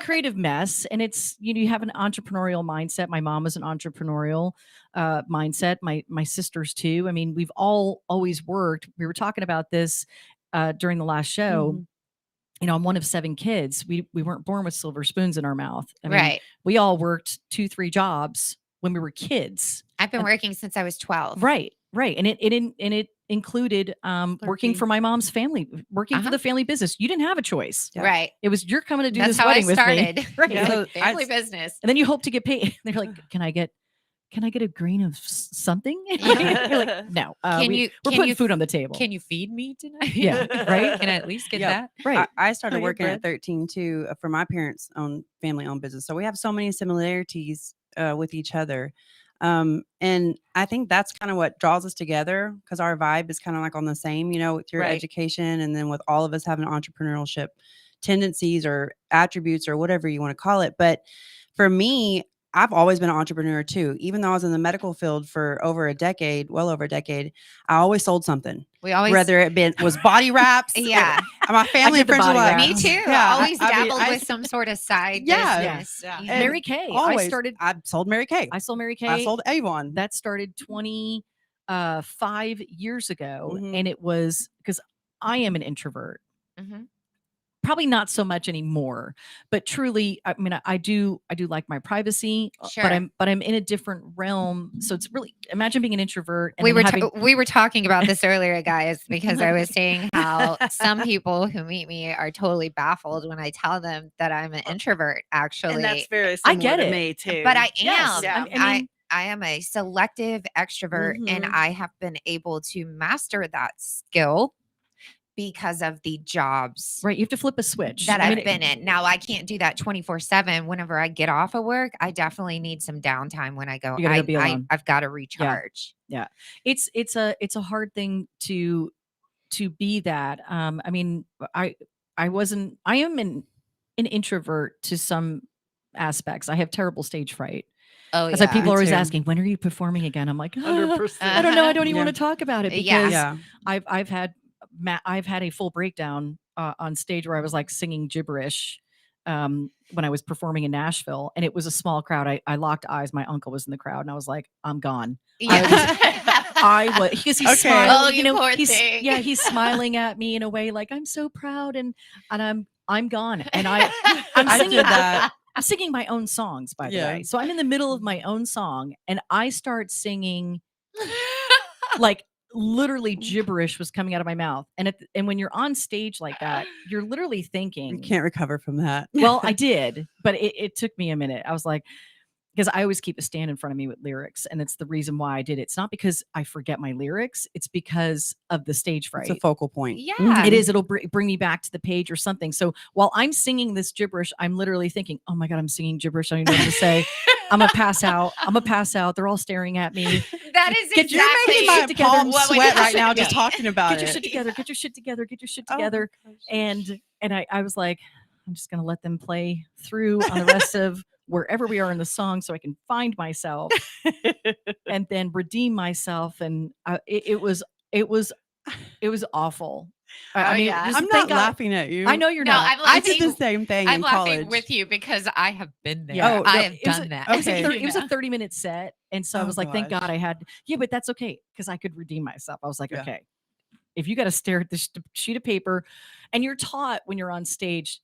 creative mess. And it's, you have an entrepreneurial mindset. My mom was an entrepreneurial mindset. My sisters too. I mean, we've all always worked. We were talking about this during the last show. I'm one of 7 kids. We weren't born with silver spoons in our mouth. I mean, we all worked 2-3 jobs when we were kids. I've been working since I was 12. Right. And it included working for my mom's family, working for the family business. You didn't have a choice. Right. It was, you're coming to do That's this how wedding I with started. me. Right. So family business. And then you hope to get paid. They're like, can I get can I get a grain of something? You're like, no, we're putting food on the table. Can you feed me tonight? Yeah, right. Can I at least get Yeah. that? Right. I started I get working bread. at 13 too for my parents' own family-owned business. So we have so many similarities with each other. And I think that's kind of what draws us together because our vibe is kind of like on the same, with your Right. education and then with all of us having entrepreneurship tendencies or attributes or whatever you want to call it. But for me, I've always been an entrepreneur too. Even though I was in the medical field for well over a decade, I always sold something. We always Whether it was body wraps. Yeah. My family I and did the friends were body like, wraps. Me too. Yeah, Always I mean, dabbled I- with some sort of side Yeah. business. Yeah. And Mary Kay. always, I sold Mary Kay. sold Mary Kay. I sold Avon. That started 25 years ago, Mhm. and it was because I am an introvert. Mhm. Probably not so much anymore, but truly, I mean, I do like my privacy, Sure. but I'm in a different realm. So it's really, imagine being an introvert. And We then were having, we were talking about this earlier, guys, because I was saying how some people who meet me are totally baffled when I tell them that I'm an introvert. Actually, And that's very I similar get to it. me too. but I am. Yes, Yeah. I mean, I am a selective extrovert, and Mhm. I have been able to master that skill because of the jobs right, you have to flip a switch. that I I've mean, been in. Now I can't do that 24/7. Whenever I get off of work, I definitely need some downtime when I go. You gotta go be alone. I've got to recharge. it's a hard thing to be that. I mean, I am an introvert to some aspects. I have terrible stage fright. Oh, That's why people Me are always too. asking, when are you performing again? I'm like, 100%. I don't know. I don't even Yeah. want to talk about it Yeah. because Yeah. I've had a full breakdown on stage where I was like singing gibberish when I was performing in Nashville, and it was a small crowd. I locked eyes. My uncle was in the crowd, and I was like, I'm gone. I was because he's Okay. smiling. Oh, you poor he's thing. he's smiling at me in a way like I'm so proud, and I'm gone, and I'm I singing did that. I'm singing my own songs, by the Yeah. way. So I'm in the middle of my own song, and I start singing like literally gibberish was coming out of my mouth. And when you're on stage like that, you're literally You thinking, can't recover from that. well, I did, but it took me a minute. I was like, because I always keep a stand in front of me with lyrics, and it's the reason why I did it. It's not because I forget my lyrics; it's because of the stage fright. It's a focal point. Yeah. It is. It'll bring me back to the page or something. So while I'm singing this gibberish, I'm literally thinking, "Oh my god, I'm singing gibberish. I don't even know what to say. I'm gonna pass out. They're all staring at me. That is Get your exactly making my My palms what would sweat happen right now to just me. talking about Get your it. shit together. Get your shit together. Get your shit Oh my together." gosh. And I was like, I'm just gonna let them play through on the rest of wherever we are in the song, so I can find myself and then redeem myself. And it was awful. I mean, yeah. just I'm thank not God- laughing at you. I know you're No, not. I'm I did laughing. the same thing I'm in laughing college. with you because I have been there. Yeah. I No, have it was done that. It was, Okay. it was a 30-minute set. And so I Oh, was like, thank gosh. God I had, but that's okay. Cause I could redeem myself. I was like, Yeah. okay, if you got to stare at this sheet of paper, and you're taught when you're on stage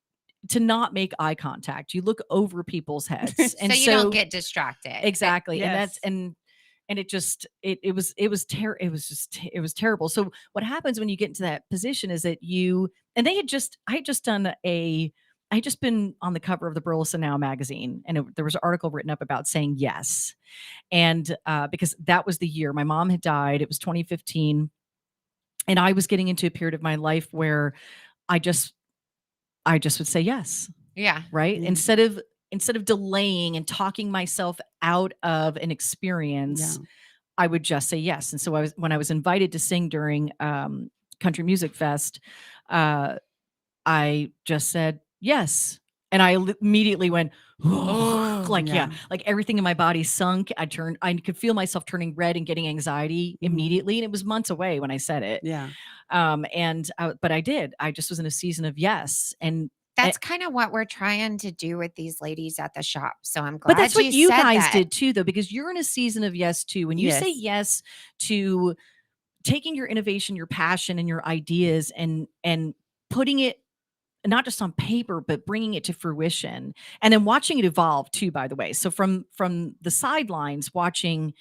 to not make eye contact, you look over people's heads. And so you don't get distracted. exactly. And Yes. that's, and it just, it was terrible. So what happens when you get into that position is that I had just been on the cover of the Burleson Now magazine, and there was an article written up about saying yes. And because that was the year my mom had died, it was 2015. And I was getting into a period of my life where I just would say yes. Yeah. Right. Mhm. Instead of delaying and talking myself out of an experience, I would just say yes. And so when I was invited to sing during Country Music Fest, I just said yes. And I immediately went, like, Yeah. like everything in my body sunk. I could feel myself turning red and getting anxiety immediately. And it was months away when I said it. Yeah. But I did. I just was in a season of yes. And That's kind of what we're trying to do with these ladies at the shop. So I'm glad but that's what you said guys that. did too, though, because you're in a season of yes too. When you say yes to taking your innovation, your passion, and your ideas, and putting it not just on paper, but bringing it to fruition, and then watching it evolve too. By the way, so from the sidelines, watching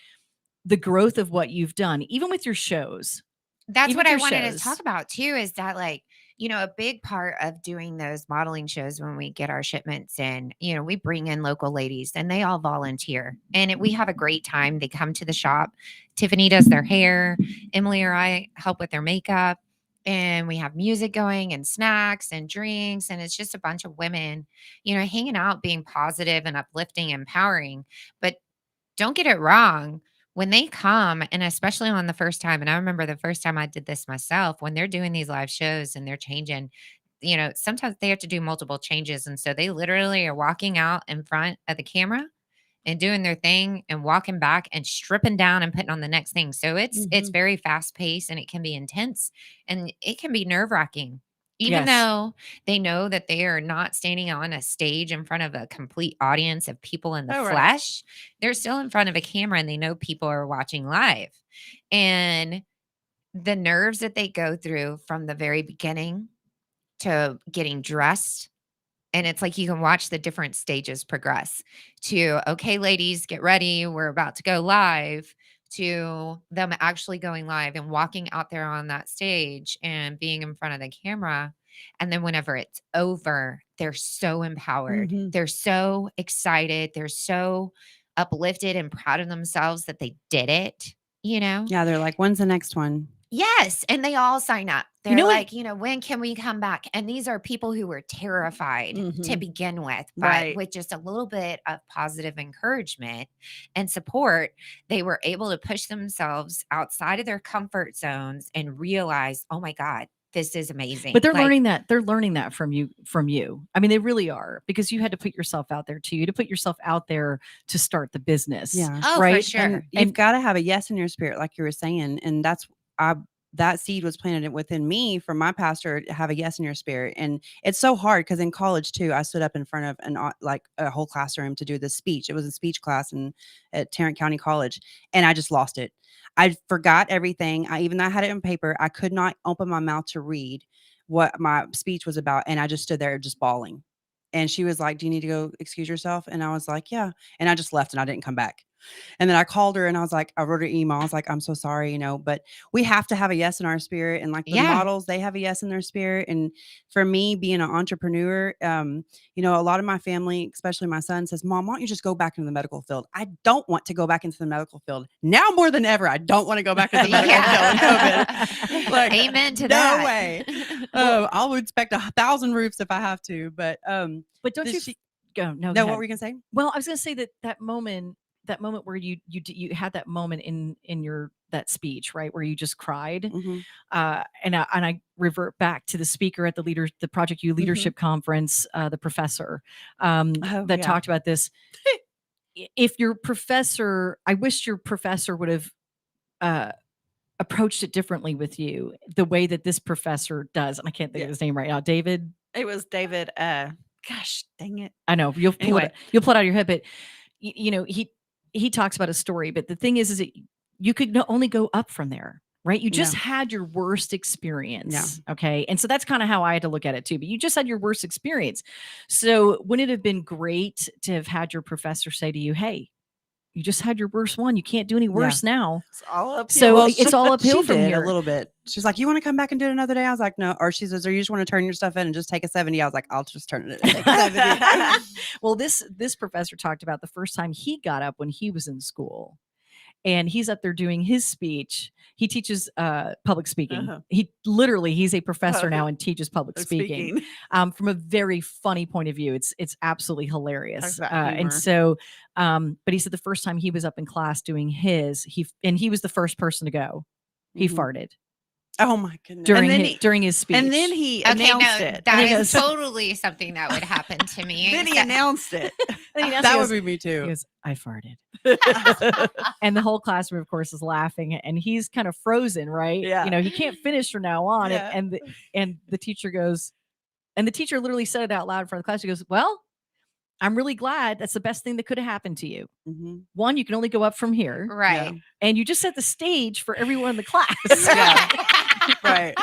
the growth of what you've done, even with your shows. That's Even what with I your wanted to shows. talk about too, is that like a big part of doing those modeling shows when we get our shipments in, we bring in local ladies and they all volunteer and we have a great time. They come to the shop. Tiffany does their hair. Emily or I help with their makeup, and we have music going and snacks and drinks. And it's just a bunch of women, hanging out, being positive and uplifting, empowering. But don't get it wrong. When they come, and especially on the first time, and I remember the first time I did this myself, when they're doing these live shows and they're changing, sometimes they have to do multiple changes. And so they literally are walking out in front of the camera and doing their thing and walking back and stripping down and putting on the next thing. So it's very fast paced and it can be intense and it can be nerve wracking. Even though they know that they are not standing on a stage in front of a complete audience of people in the flesh, they're still in front of a camera and they know people are watching live. And the nerves that they go through from the very beginning to getting dressed, and it's like you can watch the different stages progress to, okay, ladies, get ready. We're about to go live, to them actually going live and walking out there on that stage and being in front of the camera. And then whenever it's over, they're so empowered. They're so excited. They're so uplifted and proud of themselves that they did it, Yeah, they're like, when's the next one? Yes. And they all sign up. They're You know what? like, when can we come back? And these are people who were terrified to begin with, but with just a little bit of positive encouragement and support, they were able to push themselves outside of their comfort zones and realize, oh my God, this is amazing. But they're learning that. They're learning that from you. I mean, they really are, because you had to put yourself out there too. You had to put yourself out there to start the business. Yeah. Oh, right. for sure. And you've got to have a yes in your spirit, like you were saying. And that seed was planted within me from my pastor to have a yes in your spirit. And it's so hard because in college too, I stood up in front of a whole classroom to do this speech. It was a speech class at Tarrant County College, and I just lost it. I forgot everything. Even though I had it in paper, I could not open my mouth to read what my speech was about. And I just stood there just bawling. And she was like, "Do you need to go excuse yourself?" And I was like, "Yeah." And I just left and I didn't come back. And then I called her and I was like, I wrote her email. I was like, "I'm so sorry, but we have to have a yes in our spirit." And like the models, they have a yes in their spirit. And for me, being an entrepreneur, a lot of my family, especially my son, says, "Mom, why don't you just go back into the medical field?" I don't want to go back into the medical field now more than ever. I don't want to go back into the medical field. Like, amen to no that. No way. I'll inspect 1,000 roofs if I have to. But don't you go? No, what were you gonna say? Well, I was gonna say that moment where you had that moment in that speech, right, where you just cried. And I revert back to the speaker at the Project U Leadership Conference, the professor that talked about this. If your professor, I wish your professor would have approached it differently with you, the way that this professor does. And I can't think of his name right now. David. It was David. Gosh, dang it. I know you'll pull it out of your head, but he talks about a story. But the thing is that you could only go up from there, right? You just had your worst experience. Yeah. Okay. And so that's kind of how I had to look at it too. But you just had your worst experience. So wouldn't it have been great to have had your professor say to you, "Hey, you just had your worst one. You can't do any worse now." It's all uphill. So it's all uphill she from did here a little bit. She's like, "You want to come back and do it another day?" I was like, "No." Or she says, "Or you just want to turn your stuff in and just take a 70?" I was like, "I'll just turn it in and take a 70." Well, this professor talked about the first time he got up when he was in school. And he's up there doing his speech. He teaches public speaking. He's a professor now and teaches public speaking. From a very funny point of view. It's absolutely hilarious. And so, but he said the first time he was up in class doing his, he was the first person to go. He farted. Oh my goodness! During his speech, and then he announced it. That is totally something that would happen to me. Then he announced it. That would be me too. He goes, "I farted," and the whole classroom, of course, is laughing, and he's kind of frozen, right? Yeah. He can't finish from now on. Yeah. And the teacher goes, and the teacher literally said it out loud in front of the class. He goes, "Well, I'm really glad. That's the best thing that could have happened to you. One, you can only go up from here, right? And you just set the stage for everyone in the class." Right.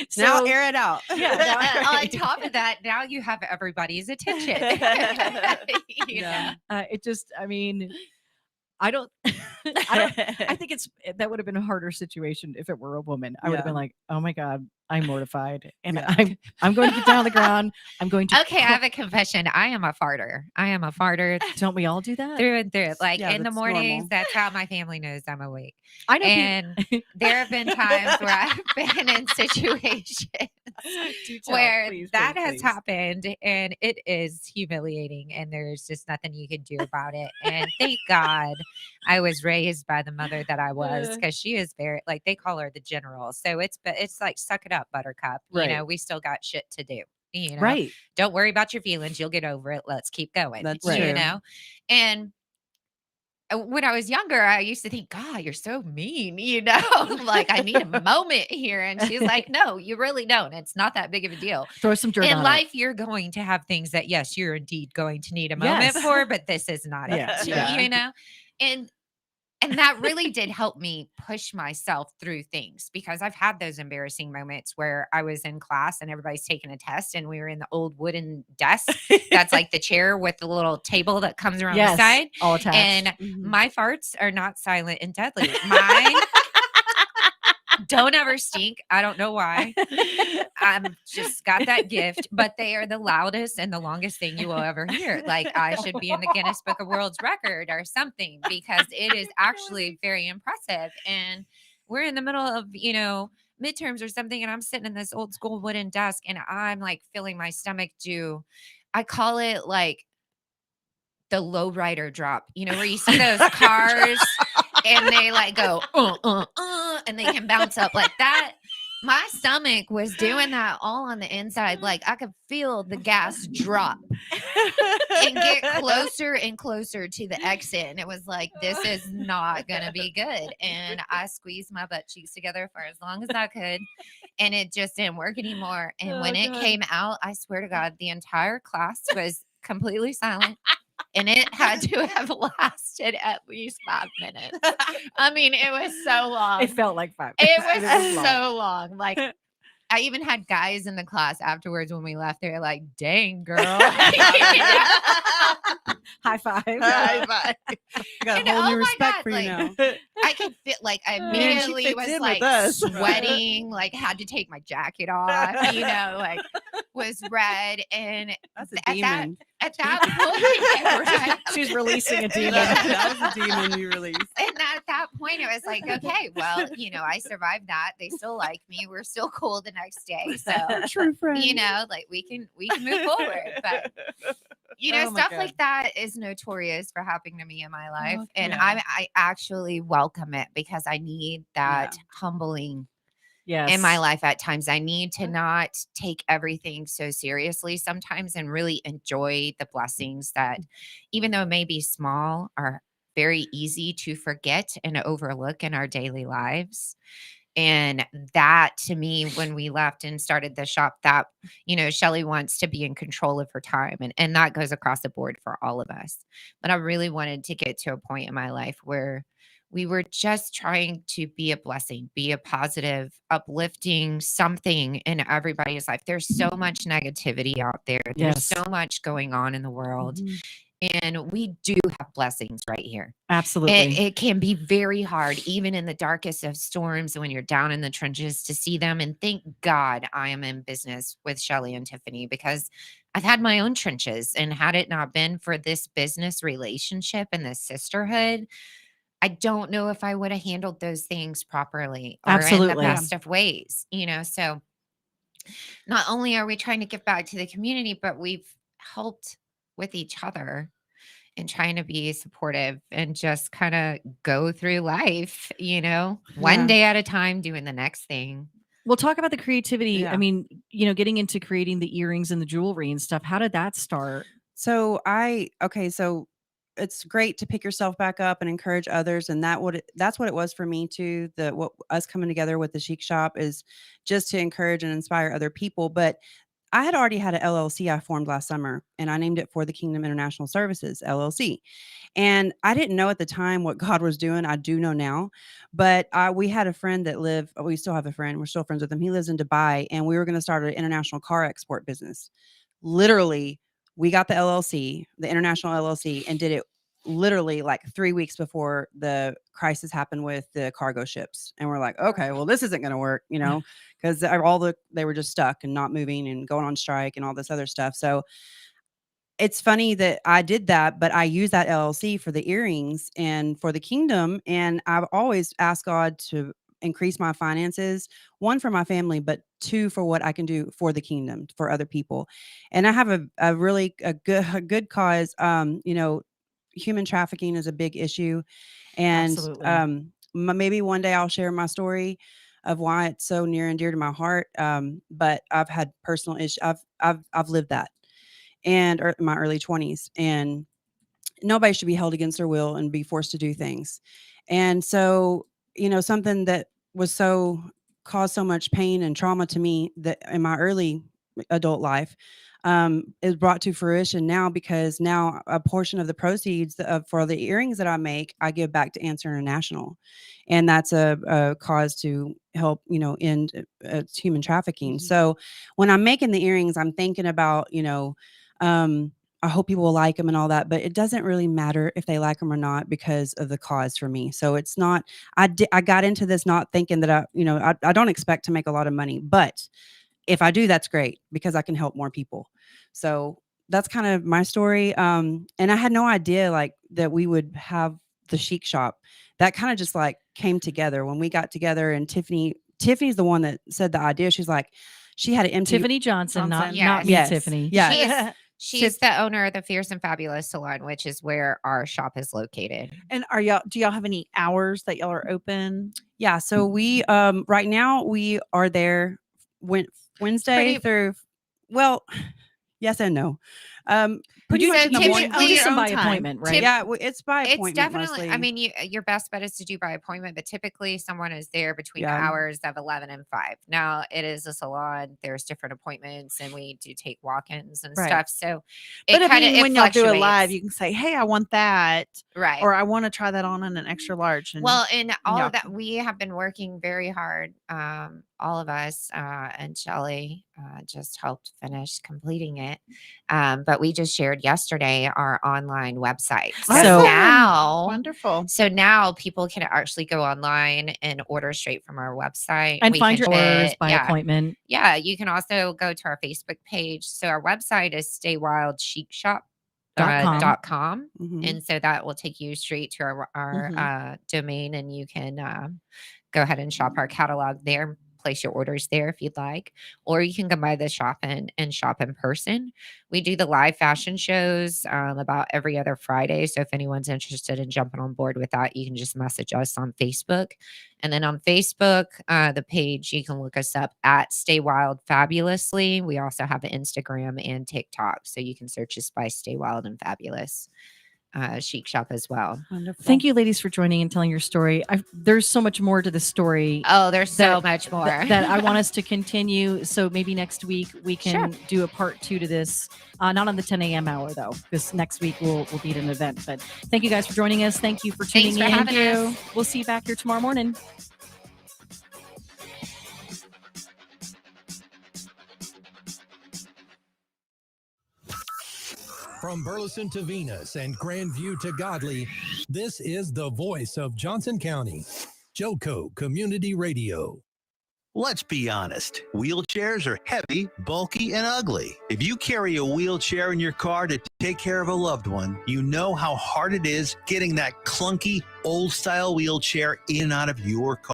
So, now air it out. Yeah. On top of that, now you have everybody's attention. It just, I mean, I don't, I think that would have been a harder situation if it were a woman. I would have been like, oh my God, I'm mortified. And I'm going to get down on the ground. I'm going to. Okay, I have a confession. I am a farter. Don't we all do that? Through and through. Like in the that's mornings, normal. that's how my family knows I'm awake. I know. And there have been times where I've been in situations where that has happened, and it is humiliating, and there's just nothing you can do about it. And thank God I was raised by the mother that I was, because she is very, like, they call her the general. So it's like, suck it up, buttercup. Right. You know, we still got shit to do. You know, Right. don't worry about your feelings. You'll get over it. Let's keep going. That's you true. know, and when I was younger, I used to think, God, you're so mean, you know, like I need a moment here. And she's like, no, you really don't. It's not that big of a deal. Throw some dirt In on life, you're going to have things that, yes, you're indeed going to need a moment Yes. for, but this is not Yes, it, yeah. you know? And that really did help me push myself through things, because I've had those embarrassing moments where I was in class and everybody's taking a test, and we were in the old wooden desk. That's like the chair with the little table that comes around the side. all attached. And my farts are not silent and deadly. Mine don't ever stink. I don't know why. I'm just got that gift, but they are the loudest and the longest thing you will ever hear. Like, I should be in the Guinness Book of World's Record or something, because it is actually very impressive. And we're in the middle of, you know, midterms or something, and I'm sitting in this old school wooden desk, and I'm like feeling my stomach do, I call it like the lowrider drop, you know, where you see those cars and they like go, and they can bounce up like that. My stomach was doing that all on the inside. Like, I could feel the gas drop and get closer and closer to the exit. And it was like, this is not going to be good. And I squeezed my butt cheeks together for as long as I could. And it just didn't work anymore. And when it came out, I swear to God, the entire class was completely silent. And it had to have lasted at least 5 minutes. I mean, it was so long. It felt like 5 It minutes. was so long. Like, I even had guys in the class afterwards when we left. They were like, dang, girl. High five. High five. I got a whole new respect for you now. I could fit, like, I Man, she immediately fits was in like with us. sweating, like, had to take my jacket off, you know, like, was red. And That's a demon. at that point, She's releasing a demon. That was a demon you released. and at that point, it was like, okay, well, you know, I survived that. They still like me. We're still cool the next day. So, True friend. you know, like, we can move forward. But, you know, Oh my stuff God. like that is notorious for happening to me in my life. Oh, And yeah. I actually welcome it, because I need that humbling Yes. in my life at times. I need to not take everything so seriously sometimes, and really enjoy the blessings that, even though it may be small, are very easy to forget and overlook in our daily lives. And that, to me, when we left and started the shop, that, you know, Shelly wants to be in control of her time. And that goes across the board for all of us. But I really wanted to get to a point in my life where we were just trying to be a blessing, be a positive, uplifting something in everybody's life. There's so much negativity out there. There's so much going on in the world. And we do have blessings right here. Absolutely. It can be very hard, even in the darkest of storms, when you're down in the trenches, to see them. And thank God I am in business with Shelly and Tiffany, because I've had my own trenches. And had it not been for this business relationship and this sisterhood, I don't know if I would have handled those things properly or in the Absolutely. best of ways, you know? So not only are we trying to give back to the community, but we've helped with each other and trying to be supportive and just kind of go through life, you know, one day at a time, doing the next thing. We'll talk about the creativity. Yeah. I mean, you know, getting into creating the earrings and the jewelry and stuff. How did that start? So it's great to pick yourself back up and encourage others. And that's what it was for me too. What us coming together with the Chic Shop is just to encourage and inspire other people. But I had already had an LLC I formed last summer, and I named it For the Kingdom International Services, LLC. And I didn't know at the time what God was doing. I do know now. But we had a friend we still have a friend. We're still friends with him. He lives in Dubai, and we were going to start an international car export business. Literally, we got the LLC, the international LLC, and did it literally like 3 weeks before the crisis happened with the cargo ships. And we're like, okay, well, this isn't going to work, because they were just stuck and not moving and going on strike and all this other stuff. So it's funny that I did that, but I use that LLC for the earrings and for the kingdom. And I've always asked God to increase my finances, one for my family, but two for what I can do for the kingdom, for other people. And I have a really good cause. Human trafficking is a big issue. And Absolutely. maybe one day I'll share my story of why it's so near and dear to my heart. But I've had personal issues. I've lived that and in my early 20s, and nobody should be held against their will and be forced to do things. And so, something that caused so much pain and trauma to me that in my early adult life is brought to fruition now, because now a portion of the proceeds for the earrings that I make, I give back to Answer International. And that's a cause to help, end human trafficking. Mm-hmm. So when I'm making the earrings, I'm thinking about, I hope people will like them and all that, but it doesn't really matter if they like them or not because of the cause for me. So it's not, I got into this not thinking that I don't expect to make a lot of money, but if I do, that's great because I can help more people. So that's kind of my story. And I had no idea like that we would have the chic shop. That kind of just like came together when we got together, and Tiffany's the one that said the idea. She's like, she had an empty Tiffany Johnson, not Yes. me, Tiffany. Yeah. She's the owner of the Fierce and Fabulous Salon, which is where our shop is located. And do y'all have any hours that y'all are open? Yeah. So we, right now we are there Wednesday through, well, yes and no. Pretty much in the morning. We do some by appointment, right? Yeah, it's by It's appointment. definitely, mostly. I mean, your best bet is to do by appointment, but typically someone is there between the hours of 11 and 5. Now, it is a salon. There's different appointments, and we do take walk-ins and stuff. So, when y'all do a fluctuates. live, you can say, hey, I want that. Right. Or I want to try that on in an extra large. And, Well, and all of that, we have been working very hard. All of us, and Shelly just helped finish completing it. But we just shared yesterday our online website. So now, wonderful. So now people can actually go online and order straight from our website and find your orders by appointment. Yeah, you can also go to our Facebook page. So our website is staywildchicshop.com. And so that will take you straight to our domain, and you can go ahead and shop our catalog there. Place your orders there if you'd like, or you can come by the shop and shop in person. We do the live fashion shows about every other Friday. So if anyone's interested in jumping on board with that, you can just message us on Facebook. And then on Facebook, the page, you can look us up at Stay Wild Fabulously. We also have an Instagram and TikTok. So you can search us by Stay Wild and Fabulous chic shop as well. Wonderful. Thank you, ladies, for joining and telling your story. There's so much more to the story. Oh, there's so much more that I want us to continue. So maybe next week we can do a part 2 to this. Not on the 10 a.m. hour though, because next week we'll be at an event. But thank you guys for joining us. Thank you for tuning in. Thanks for having us. We'll see you back here tomorrow morning. From Burleson to Venus and Grandview to Godley, this is the voice of Johnson County, JoCo Community Radio. Let's be honest. Wheelchairs are heavy, bulky, and ugly. If you carry a wheelchair in your car to take care of a loved one, you know how hard it is getting that clunky, old-style wheelchair in and out of your car.